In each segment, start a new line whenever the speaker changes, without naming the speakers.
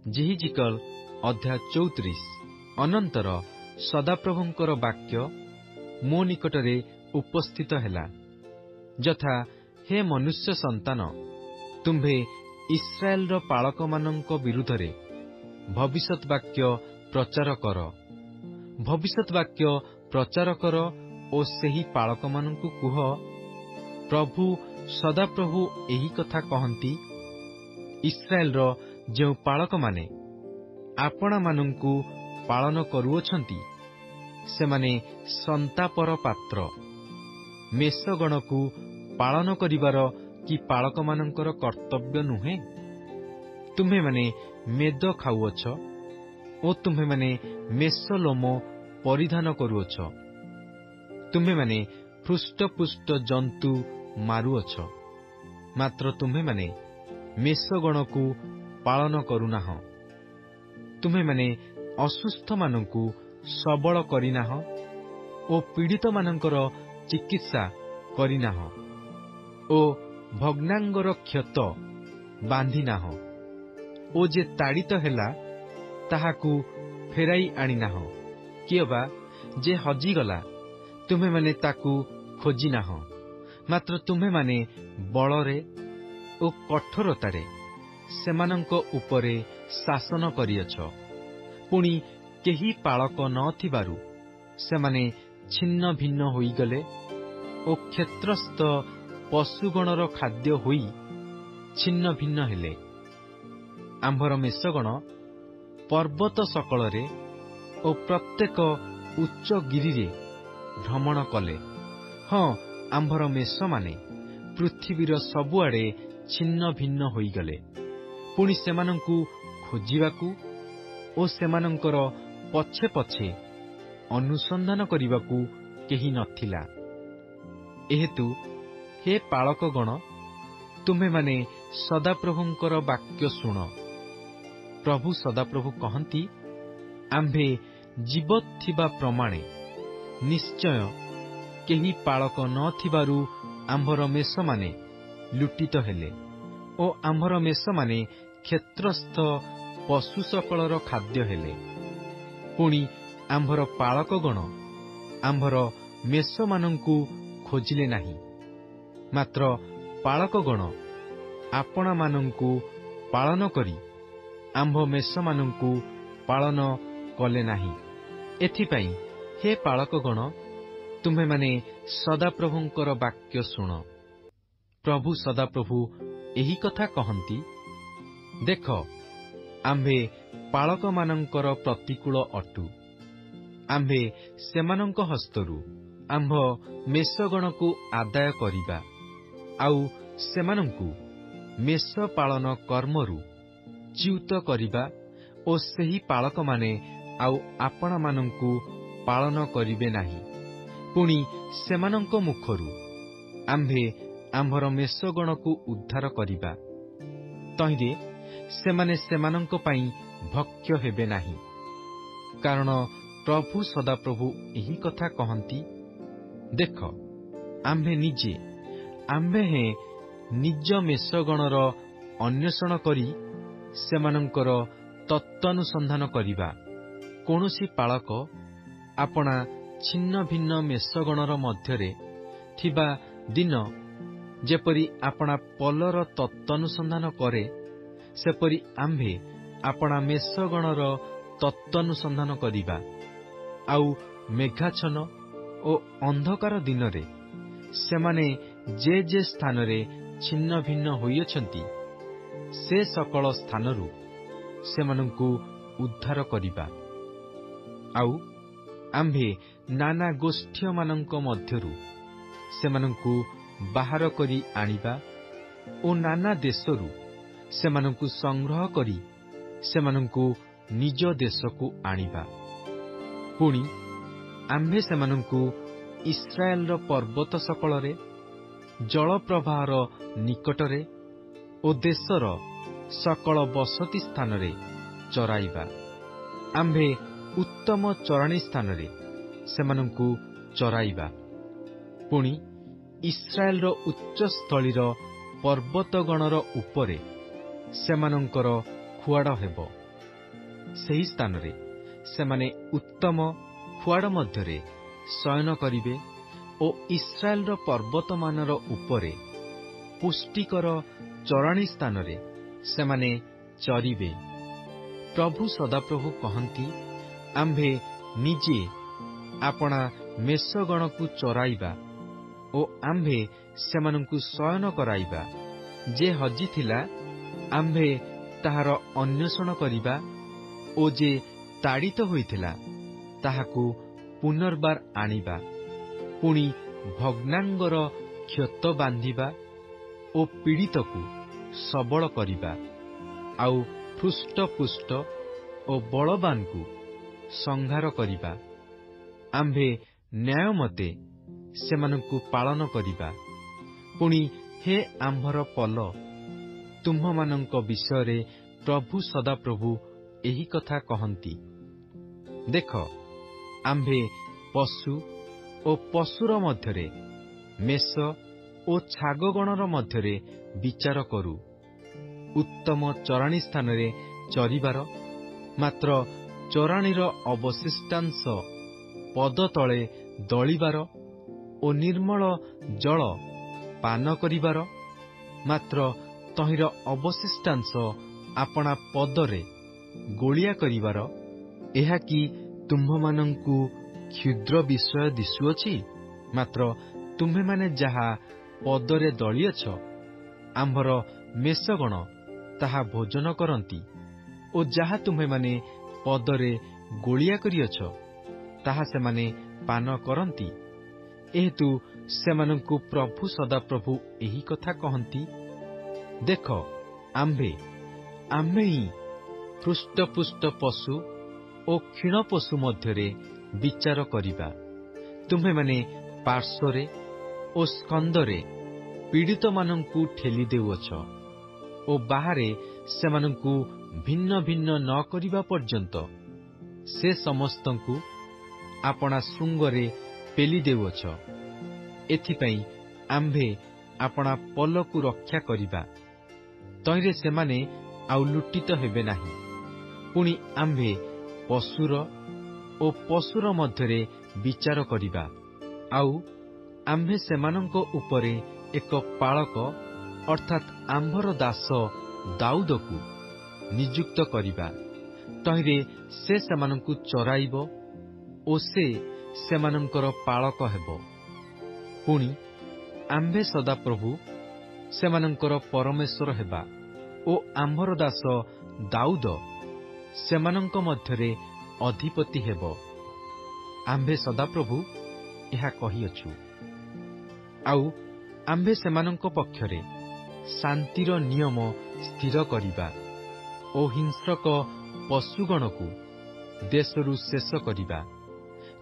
ଯେହିଜିକଲ ଅଧ୍ୟାୟ 34। ଅନନ୍ତର ସଦାପ୍ରଭୁଙ୍କର ବାକ୍ୟ ମୋ ନିକଟରେ ଉପସ୍ଥିତ ହେଲା, ଯଥା ହେ ମନୁଷ୍ୟ ସନ୍ତାନ, ତୁମ୍ଭେ ଇସ୍ରାଏଲର ପାଳକମାନଙ୍କ ବିରୁଦ୍ଧରେ ଭବିଷ୍ୟତ୍ ବାକ୍ୟ ପ୍ରଚାର କର। ଭବିଷ୍ୟତ୍ ବାକ୍ୟ ପ୍ରଚାର କର ଓ ସେହି ପାଳକମାନଙ୍କୁ କୁହ, ପ୍ରଭୁ ସଦାପ୍ରଭୁ ଏହି କଥା କହନ୍ତି, ଇସ୍ରାଏଲର ଯେଉଁ ପାଳକମାନେ ଆପଣାମାନଙ୍କୁ ପାଳନ କରୁଅଛନ୍ତି, ସେମାନେ ସନ୍ତାପର ପାତ୍ର। ମେଷଗଣକୁ ପାଳନ କରିବାର କି ପାଳକମାନଙ୍କର କର୍ତ୍ତବ୍ୟ ନୁହେଁ? ତୁମ୍ଭେମାନେ ମେଦ ଖାଉଅଛ ଓ ତୁମ୍ଭେମାନେ ମେଷଲୋମ ପରିଧାନ କରୁଅଛ। ତୁମ୍ଭେମାନେ ହୃଷ୍ଟପୁଷ୍ଟ ଜନ୍ତୁ ମାରୁଅଛ, ମାତ୍ର ତୁମ୍ଭେମାନେ ମେଷଗଣକୁ ପାଳନ କରୁନାହଁ। ତୁମ୍ଭେମାନେ ଅସୁସ୍ଥମାନଙ୍କୁ ସବଳ କରିନାହଁ ଓ ପୀଡ଼ିତମାନଙ୍କର ଚିକିତ୍ସା କରିନାହଁ ଓ ଭଗ୍ନାଙ୍ଗର କ୍ଷତ ବାନ୍ଧିନାହଁ ଓ ଯେ ତାଡ଼ିତ ହେଲା ତାହାକୁ ଫେରାଇ ଆଣିନାହଁ, କିଏବା ଯେ ହଜିଗଲା ତୁମ୍ଭେମାନେ ତାକୁ ଖୋଜିନାହଁ। ମାତ୍ର ତୁମ୍ଭେମାନେ ବଳରେ ଓ କଠୋରତାରେ ସେମାନଙ୍କ ଉପରେ ଶାସନ କରିଅଛ। ପୁଣି କେହି ପାଳକ ନ ଥିବାରୁ ସେମାନେ ଛିନ୍ନ ଭିନ୍ନ ହୋଇଗଲେ ଓ କ୍ଷେତ୍ରସ୍ଥ ପଶୁଗଣର ଖାଦ୍ୟ ହୋଇ ଛିନ୍ନ ଭିନ୍ନ ହେଲେ। ଆମ୍ଭର ମେଷଗଣ ପର୍ବତ ସକଳରେ ଓ ପ୍ରତ୍ୟେକ ଉଚ୍ଚ ଗିରିରେ ଭ୍ରମଣ କଲେ। ହଁ, ଆମ୍ଭର ମେଷମାନେ ପୃଥିବୀର ସବୁଆଡ଼େ ଛିନ୍ନ ଭିନ୍ନ ହୋଇଗଲେ। ପୁଣି ସେମାନଙ୍କୁ ଖୋଜିବାକୁ ଓ ସେମାନଙ୍କର ପଛେ ପଛେ ଅନୁସନ୍ଧାନ କରିବାକୁ କେହି ନଥିଲା। ଏହେତୁ ହେ ପାଳକଗଣ, ତୁମ୍ଭେମାନେ ସଦାପ୍ରଭୁଙ୍କର ବାକ୍ୟ ଶୁଣ। ପ୍ରଭୁ ସଦାପ୍ରଭୁ କହନ୍ତି, ଆମ୍ଭେ ଜୀବତ ଥିବା ପ୍ରମାଣେ ନିଶ୍ଚୟ କେହି ପାଳକ ନ ଥିବାରୁ ଆମ୍ଭର ମେଷମାନେ ଲୁଟିତ ହେଲେ ଓ ଆମ୍ଭର ମେଷମାନେ କ୍ଷେତ୍ରସ୍ଥ ପଶୁ ସକଳର ଖାଦ୍ୟ ହେଲେ। ପୁଣି ଆମ୍ଭର ପାଳକଗଣ ଆମ୍ଭର ମେଷମାନଙ୍କୁ ଖୋଜିଲେ ନାହିଁ, ମାତ୍ର ପାଳକଗଣ ଆପଣାମାନଙ୍କୁ ପାଳନ କରି ଆମ୍ଭ ମେଷମାନଙ୍କୁ ପାଳନ କଲେ ନାହିଁ। ଏଥିପାଇଁ ହେ ପାଳକଗଣ, ତୁମ୍ଭେମାନେ ସଦାପ୍ରଭୁଙ୍କର ବାକ୍ୟ ଶୁଣ। ପ୍ରଭୁ ସଦାପ୍ରଭୁ ଏହି କଥା କହନ୍ତି, ଦେଖ, ଆମ୍ଭେ ପାଳକମାନଙ୍କର ପ୍ରତିକୂଳ ଅଟୁ। ଆମ୍ଭେ ସେମାନଙ୍କ ହସ୍ତରୁ ଆମ୍ଭ ମେଷଗଣକୁ ଆଦାୟ କରିବା, ଆଉ ସେମାନଙ୍କୁ ମେଷ ପାଳନ କର୍ମରୁ ଚ୍ୟୁତ କରିବା ଓ ସେହି ପାଳକମାନେ ଆଉ ଆପଣାମାନଙ୍କୁ ପାଳନ କରିବେ ନାହିଁ। ପୁଣି ସେମାନଙ୍କ ମୁଖରୁ ଆମ୍ଭେ ଆମ୍ଭର ମେଷଗଣକୁ ଉଦ୍ଧାର କରିବା। ତହିଁରେ ସେମାନେ ସେମାନଙ୍କ ପାଇଁ ଭକ୍ଷ୍ୟ ହେବେ ନାହିଁ। କାରଣ ପ୍ରଭୁ ସଦାପ୍ରଭୁ ଏହି କଥା କହନ୍ତି, ଦେଖ, ଆମ୍ଭେ ହେଁ ନିଜ ମେଷଗଣର ଅନ୍ୱେଷଣ କରି ସେମାନଙ୍କର ତତ୍ତ୍ୱାନୁସନ୍ଧାନ କରିବା। କୌଣସି ପାଳକ ଆପଣା ଛିନ୍ନ ଭିନ୍ନ ମେଷଗଣର ମଧ୍ୟରେ ଥିବା ଦିନ ଯେପରି ଆପଣା ପଲର ତତ୍ତ୍ୱାନୁସନ୍ଧାନ କରେ, ସେପରି ଆମ୍ଭେ ଆପଣା ମେଷଗଣର ତତ୍ତ୍ୱାନୁସନ୍ଧାନ କରିବା। ଆଉ ମେଘାଚ୍ଛନ୍ନ ଓ ଅନ୍ଧକାର ଦିନରେ ସେମାନେ ଯେ ଯେ ସ୍ଥାନରେ ଛିନ୍ନ ଭିନ୍ନ ହୋଇଅଛନ୍ତି, ସେ ସକଳ ସ୍ଥାନରୁ ସେମାନଙ୍କୁ ଉଦ୍ଧାର କରିବା। ଆଉ ଆମ୍ଭେ ନାନା ଗୋଷ୍ଠୀମାନଙ୍କ ମଧ୍ୟରୁ ସେମାନଙ୍କୁ ବାହାର କରି ଆଣିବା ଓ ନାନା ଦେଶରୁ ସେମାନଙ୍କୁ ସଂଗ୍ରହ କରି ସେମାନଙ୍କୁ ନିଜ ଦେଶକୁ ଆଣିବା। ପୁଣି ଆମ୍ଭେ ସେମାନଙ୍କୁ ଇସ୍ରାଏଲର ପର୍ବତ ସକଳରେ, ଜଳପ୍ରବାହର ନିକଟରେ ଓ ଦେଶର ସକଳ ବସତି ସ୍ଥାନରେ ଚରାଇବା। ଆମ୍ଭେ ଉତ୍ତମ ଚରାଣୀ ସ୍ଥାନରେ ସେମାନଙ୍କୁ ଚରାଇବା। ପୁଣି ଇସ୍ରାଏଲର ଉଚ୍ଚସ୍ଥଳୀର ପର୍ବତଗଣର ଉପରେ ସେମାନଙ୍କର ଖୁଆଡ଼ ହେବ। ସେହି ସ୍ଥାନରେ ସେମାନେ ଉତ୍ତମ ଖୁଆଡ଼ ମଧ୍ୟରେ ଶୟନ କରିବେ ଓ ଇସ୍ରାଏଲର ପର୍ବତମାନର ଉପରେ ପୁଷ୍ଟିକର ଚରାଣୀ ସ୍ଥାନରେ ସେମାନେ ଚରିବେ। ପ୍ରଭୁ ସଦାପ୍ରଭୁ କହନ୍ତି, ଆମ୍ଭେ ନିଜେ ଆପଣା ମେଷଗଣକୁ ଚରାଇବା ଓ ଆମ୍ଭେ ସେମାନଙ୍କୁ ଶୟନ କରାଇବା। ଯେ ହଜିଥିଲା ଆମ୍ଭେ ତାହାର ଅନ୍ୱେଷଣ କରିବା ଓ ଯେ ତାଡ଼ିତ ହୋଇଥିଲା ତାହାକୁ ପୁନର୍ବାର ଆଣିବା। ପୁଣି ଭଗ୍ନାଙ୍ଗର କ୍ଷତ ବାନ୍ଧିବା ଓ ପୀଡ଼ିତକୁ ସବଳ କରିବା, ଆଉ ହୃଷ୍ଟପୁଷ୍ଟ ଓ ବଳବାନକୁ ସଂହାର କରିବା। ଆମ୍ଭେ ନ୍ୟାୟ ମତେ ସେମାନଙ୍କୁ ପାଳନ କରିବା। ପୁଣି ହେ ଆମ୍ଭର ପଲ, ତୁମ୍ଭମାନଙ୍କ ବିଷୟରେ ପ୍ରଭୁ ସଦାପ୍ରଭୁ ଏହି କଥା କହନ୍ତି। ଦେଖ, ଆମ୍ଭେ ପଶୁ ଓ ପଶୁର ମଧ୍ୟରେ, ମେଷ ଓ ଛାଗଗଣର ମଧ୍ୟରେ ବିଚାର କରୁ। ଉତ୍ତମ ଚରାଣୀ ସ୍ଥାନରେ ଚରିବାର, ମାତ୍ର ଚରାଣୀର ଅବଶିଷ୍ଟାଂଶ ପଦ ତଳେ ଦଳିବାର ଓ ନିର୍ମଳ ଜଳ ପାନ କରିବାର, ମାତ୍ର ତହିଁର ଅବଶିଷ୍ଟାଂଶ ଆପଣା ପଦରେ ଗୋଳିଆ କରିବାର, ଏହା କି ତୁମ୍ଭମାନଙ୍କୁ କ୍ଷୁଦ୍ର ବିଷୟ ଦିଶୁଅଛି? ମାତ୍ର ତୁମ୍ଭେମାନେ ଯାହା ପଦରେ ଦଳିଅଛ, ଆମ୍ଭର ମେଷଗଣ ତାହା ଭୋଜନ କରନ୍ତି, ଓ ଯାହା ତୁମ୍ଭେମାନେ ପଦରେ ଗୋଳିଆ କରିଅଛ, ତାହା ସେମାନେ ପାନ କରନ୍ତି। ଏହେତୁ ସେମାନଙ୍କୁ ପ୍ରଭୁ ସଦାପ୍ରଭୁ ଏହି କଥା କହନ୍ତି, ଦେଖ, ଆମ୍ଭେ ହିଁ ହୃଷ୍ଟପୁଷ୍ଟ ପଶୁ ଓ କ୍ଷୀଣ ପଶୁ ମଧ୍ୟରେ ବିଚାର କରିବା। ତୁମ୍ଭେମାନେ ପାର୍ଶ୍ୱରେ ଓ ସ୍କନ୍ଧରେ ପୀଡ଼ିତମାନଙ୍କୁ ଠେଲି ଦେଉଅଛ ଓ ବାହାରେ ସେମାନଙ୍କୁ ଭିନ୍ନ ଭିନ୍ନ ନ କରିବା ପର୍ଯ୍ୟନ୍ତ ସେ ସମସ୍ତଙ୍କୁ ଆପଣା ଶୃଙ୍ଗରେ ପେଲି ଦେଉଅଛ। ଏଥିପାଇଁ ଆମ୍ଭେ ଆପଣା ପଲକୁ ରକ୍ଷା କରିବା, ତହିଁରେ ସେମାନେ ଆଉ ଲୁଟିତ ହେବେ ନାହିଁ। ପୁଣି ଆମ୍ଭେ ପଶୁର ଓ ପଶୁର ମଧ୍ୟରେ ବିଚାର କରିବା, ଆଉ ଆମ୍ଭେ ସେମାନଙ୍କ ଉପରେ ଏକ ପାଳକ ଅର୍ଥାତ୍ ଆମ୍ଭର ଦାସ ଦାଉଦକୁ ନିଯୁକ୍ତ କରିବା। ତହିଁରେ ସେ ସେମାନଙ୍କୁ ଚରାଇବ ଓ ସେ ସେମାନଙ୍କର ପାଳକ ହେବ। ପୁଣି ଆମ୍ଭେ ସଦାପ୍ରଭୁ ସେମାନଙ୍କର ପରମେଶ୍ୱର ହେବା ଓ ଆମ୍ଭର ଦାସ ଦାଉଦ ସେମାନଙ୍କ ମଧ୍ୟରେ ଅଧିପତି ହେବ। ଆମ୍ଭେ ସଦାପ୍ରଭୁ ଏହା କହିଅଛୁ। ଆଉ ଆମ୍ଭେ ସେମାନଙ୍କ ପକ୍ଷରେ ଶାନ୍ତିର ନିୟମ ସ୍ଥିର କରିବା ଓ ହିଂସ୍ରକ ପଶୁଗଣକୁ ଦେଶରୁ ଶେଷ କରିବା।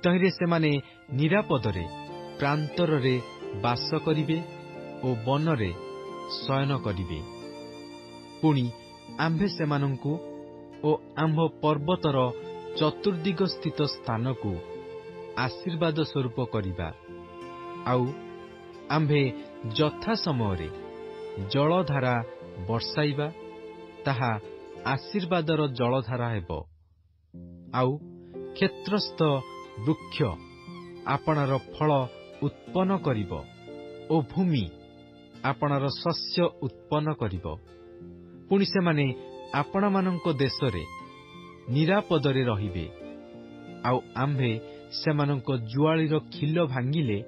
ତହିଁରେ ସେମାନେ ନିରାପଦରେ ପ୍ରାନ୍ତରରେ ବାସ କରିବେ ଓ ବନରେ ଶୟନ କରିବେ। ପୁଣି ଆମ୍ଭେ ସେମାନଙ୍କୁ ଓ ଆମ୍ଭ ପର୍ବତର ଚତୁର୍ଦ୍ଦିଗ ସ୍ଥିତ ସ୍ଥାନକୁ ଆଶୀର୍ବାଦ ସ୍ୱରୂପ କରିବା। ଆଉ ଆମ୍ଭେ ଯଥା ସମୟରେ ଜଳଧାରା ବର୍ଷାଇବା, ତାହା ଆଶୀର୍ବାଦର ଜଳଧାରା ହେବ। ଆଉ କ୍ଷେତ୍ରସ୍ଥ ବୃକ୍ଷ ଆପଣାର ଫଳ ଉତ୍ପନ୍ନ କରିବ ଓ ଭୂମି ଆପଣାର ଶସ୍ୟ ଉତ୍ପନ୍ନ କରିବ। ପୁଣି ସେମାନେ ଆପଣାମାନଙ୍କ ଦେଶରେ ନିରାପଦରେ ରହିବେ। ଆଉ ଆମ୍ଭେ ସେମାନଙ୍କ ଜୁଆଳିର ଖିଲ ଭାଙ୍ଗିଲେ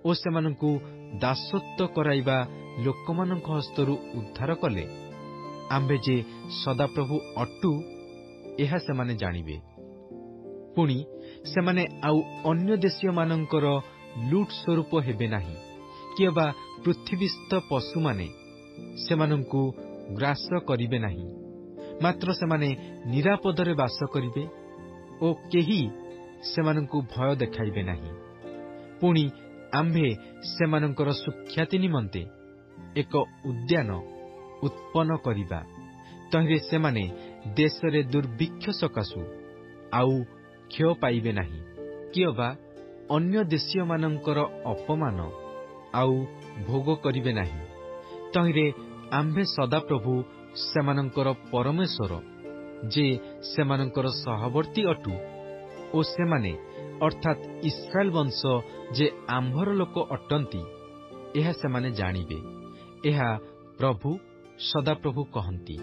ଓ ସେମାନଙ୍କୁ ଦାସତ୍ୱ କରାଇବା ଲୋକମାନଙ୍କ ହସ୍ତରୁ ଉଦ୍ଧାର କଲେ, ଆମ୍ଭେ ଯେ ସଦାପ୍ରଭୁ ଅଟୁ, ଏହା ସେମାନେ ଜାଣିବେ। ପୁଣି ସେମାନେ ଆଉ ଅନ୍ୟ ଦେଶୀୟମାନଙ୍କର ଲୁଟ୍ ସ୍ୱରୂପ ହେବେ ନାହିଁ, କିମ୍ବା ପୃଥିବୀସ୍ଥ ପଶୁମାନେ ସେମାନଙ୍କୁ ଗ୍ରାସ କରିବେ ନାହିଁ। ମାତ୍ର ସେମାନେ ନିରାପଦରେ ବାସ କରିବେ ଓ କେହି ସେମାନଙ୍କୁ ଭୟ ଦେଖାଇବେ ନାହିଁ। ପୁଣି ଆମ୍ଭେ ସେମାନଙ୍କର ସୁଖ୍ୟାତି ନିମନ୍ତେ ଏକ ଉଦ୍ୟାନ ଉତ୍ପନ୍ନ କରିବା। ତହିଁରେ ସେମାନେ ଦେଶରେ ଦୁର୍ଭିକ୍ଷ ସକାଶୁ ଆଉ କ୍ଷୟ ପାଇବେ ନାହିଁ, କିମ୍ବା ଅନ୍ୟ ଦେଶୀୟମାନଙ୍କର ଅପମାନ ଆଉ ଭୋଗ କରିବେ ନାହିଁ। ତହିଁରେ ଆମ୍ଭେ ସଦାପ୍ରଭୁ ସେମାନଙ୍କର ପରମେଶ୍ୱର ଯେ ସେମାନଙ୍କର ସହବର୍ତ୍ତୀ ଅଟୁ ଓ ସେମାନେ ଅର୍ଥାତ୍ ଇସ୍ରାଏଲ ବଂଶ ଯେ ଆମ୍ଭର ଲୋକ ଅଟନ୍ତି, ଏହା ସେମାନେ ଜାଣିବେ। ଏହା ପ୍ରଭୁ ସଦାପ୍ରଭୁ କହନ୍ତି।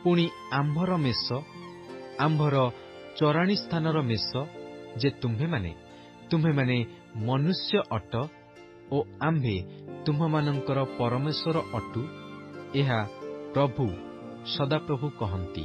ପୁଣି ଆମ୍ଭର ମେଷ, ଆମ୍ଭର ଚରାଣୀ ସ୍ଥାନର ମେଷ ଯେ ତୁମ୍ଭେମାନେ ମନୁଷ୍ୟ ଅଟ ଓ ଆମ୍ଭେ ତୁମ୍ଭମାନଙ୍କର ପରମେଶ୍ୱର ଅଟୁ, ଏହା ପ୍ରଭୁ ସଦାପ୍ରଭୁ କହନ୍ତି।